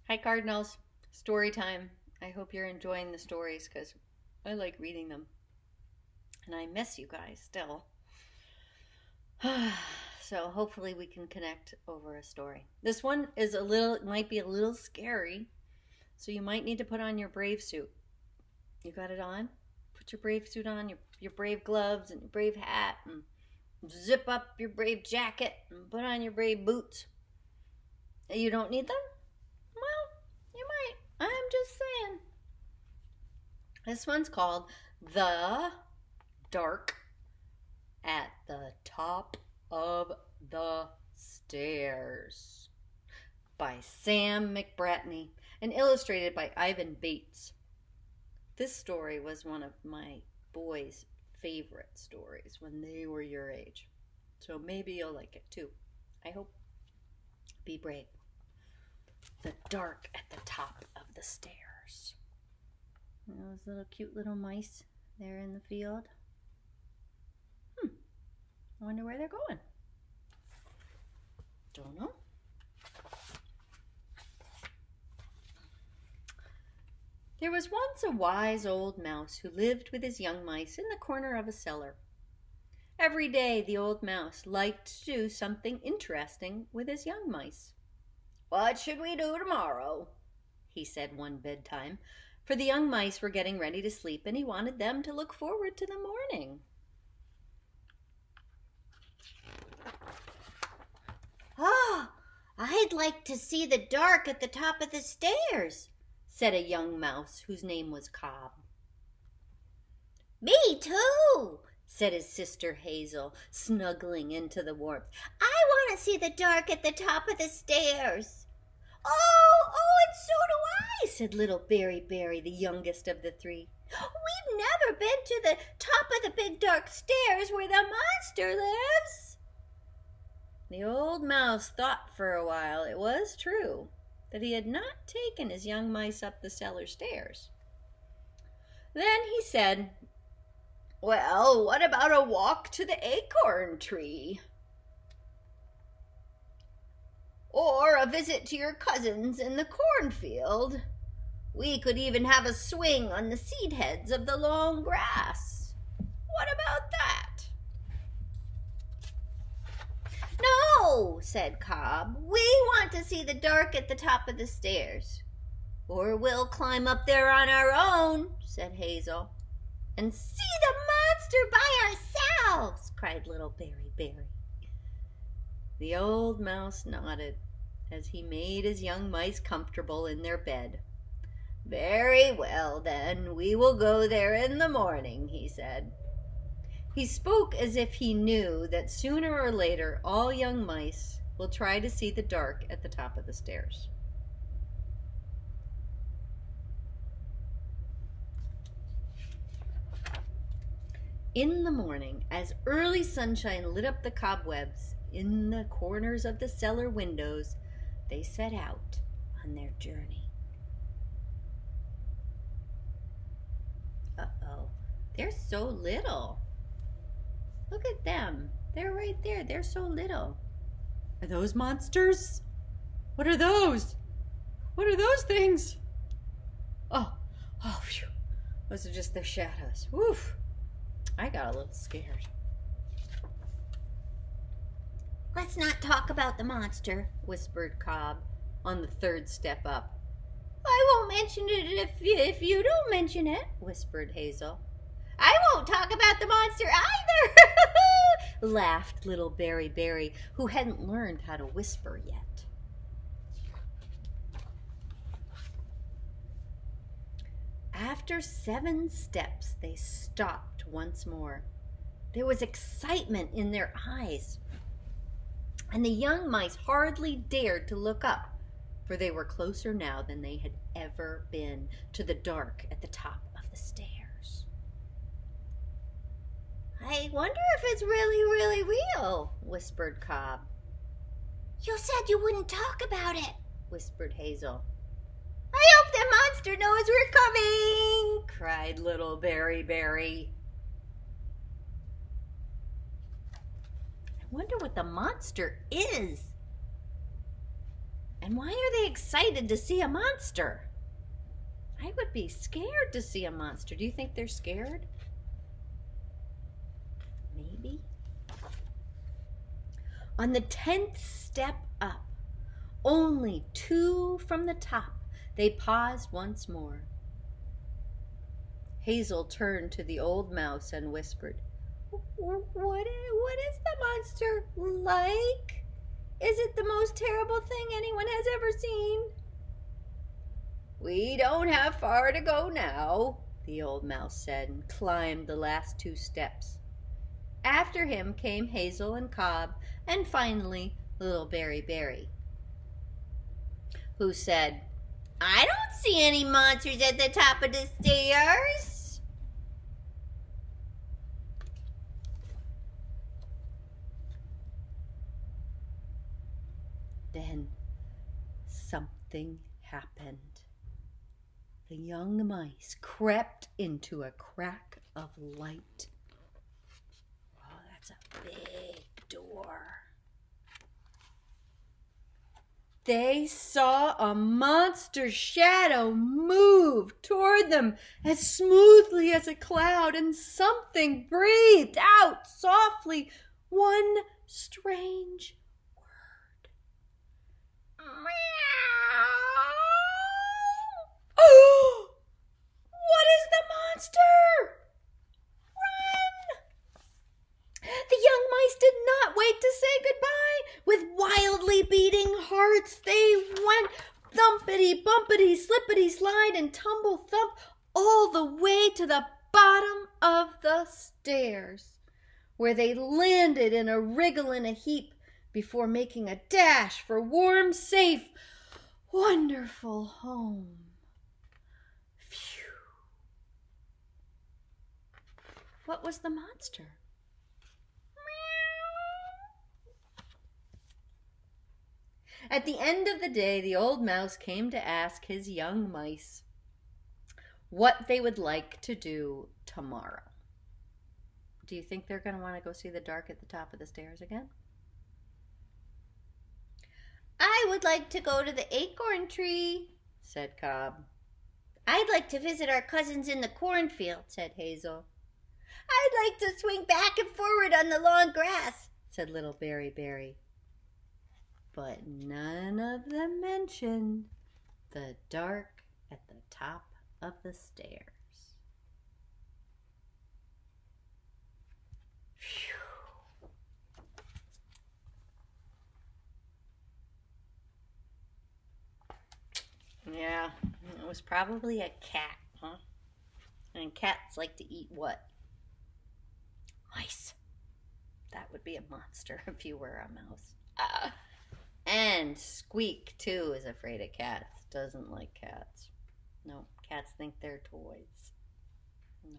Hi, Cardinals. Story time. I hope you're enjoying the stories because I like reading them. And I miss you guys still. So hopefully we can connect over a story. This one is might be a little scary. So you might need to put on your brave suit. You got it on? Put your brave suit on, your brave gloves and your brave hat, and zip up your brave jacket and put on your brave boots. You don't need them? Well, you might. I'm just saying. This one's called The Dark at the Top of the Stairs by Sam McBratney and illustrated by Ivan Bates. This story was one of my boys' favorite stories when they were your age. So maybe you'll like it too. I hope. Be brave. The Dark at the Top of the Stairs. Those little cute little mice there in the field. I wonder where they're going. Don't know. There was once a wise old mouse who lived with his young mice in the corner of a cellar. Every day the old mouse liked to do something interesting with his young mice. "What should we do tomorrow?" he said one bedtime, for the young mice were getting ready to sleep and he wanted them to look forward to the morning. "Oh, I'd like to see the dark at the top of the stairs," said a young mouse whose name was Cobb. "Me too," said his sister Hazel, snuggling into the warmth. "I want to see the dark at the top of the stairs." Oh, and so do I," said little Berry, the youngest of the three. "We've never been to the top of the big dark stairs where the monster lives." The old mouse thought for a while. It was true that he had not taken his young mice up the cellar stairs. Then he said, "Well, what about a walk to the acorn tree? Or a visit to your cousins in the cornfield? We could even have a swing on the seed heads of the long grass. What about that?" "No," said Cobb. "We want to see the dark at the top of the stairs." "Or we'll climb up there on our own," said Hazel. "And see the monster by ourselves," cried little Berry. The old mouse nodded as he made his young mice comfortable in their bed. "Very well, then, we will go there in the morning," he said. He spoke as if he knew that sooner or later all young mice will try to see the dark at the top of the stairs. In the morning, as early sunshine lit up the cobwebs in the corners of the cellar windows, they set out on their journey. Uh-oh, they're so little. Look at them. They're right there. They're so little. Are those monsters? What are those? What are those things? Oh, phew. Those are just their shadows. Woof. I got a little scared. "Let's not talk about the monster," whispered Cobb on the third step up. "I won't mention it if you don't mention it," whispered Hazel. "I won't talk about the monster either," laughed little Berry, who hadn't learned how to whisper yet. After 7 steps, they stopped once more. There was excitement in their eyes, and the young mice hardly dared to look up, for they were closer now than they had ever been to the dark at the top of the stairs. "I wonder if it's really real," whispered Cobb. "You said you wouldn't talk about it," whispered Hazel. "I hope the monster knows we're coming," cried little Berry. "I wonder what the monster is." And why are they excited to see a monster? I would be scared to see a monster. Do you think they're scared? Maybe. On the 10th step up, only 2 from the top, they paused once more. Hazel turned to the old mouse and whispered, What is the monster like? Is it the most terrible thing anyone has ever seen? We don't have far to go now, the old mouse said, and climbed the last 2 steps. After him came Hazel and Cobb, and finally little Berry, who said, I don't see any monsters at the top of the stairs. Then something happened. The young mice crept into a crack of light. Oh, that's a big door. They saw a monster shadow move toward them as smoothly as a cloud, and something breathed out softly one strange word. Meow. Oh! What is the monster? Run! The young mice did not wait to say goodbye. With wildly beating hearts, they went thumpity, bumpity, slippity, slide, and tumble thump all the way to the bottom of the stairs, where they landed in a wriggle in a heap before making a dash for warm, safe, wonderful home. Phew. What was the monster? At the end of the day, the old mouse came to ask his young mice what they would like to do tomorrow. Do you think they're going to want to go see the dark at the top of the stairs again? I would like to go to the acorn tree, said Cobb. I'd like to visit our cousins in the cornfield, said Hazel. I'd like to swing back and forward on the long grass, said little Berry. But none of them mentioned the dark at the top of the stairs. Phew. Yeah, it was probably a cat, huh? And cats like to eat what? Mice. That would be a monster if you were a mouse. And Squeak, too, is afraid of cats. Doesn't like cats. No, cats think they're toys. No.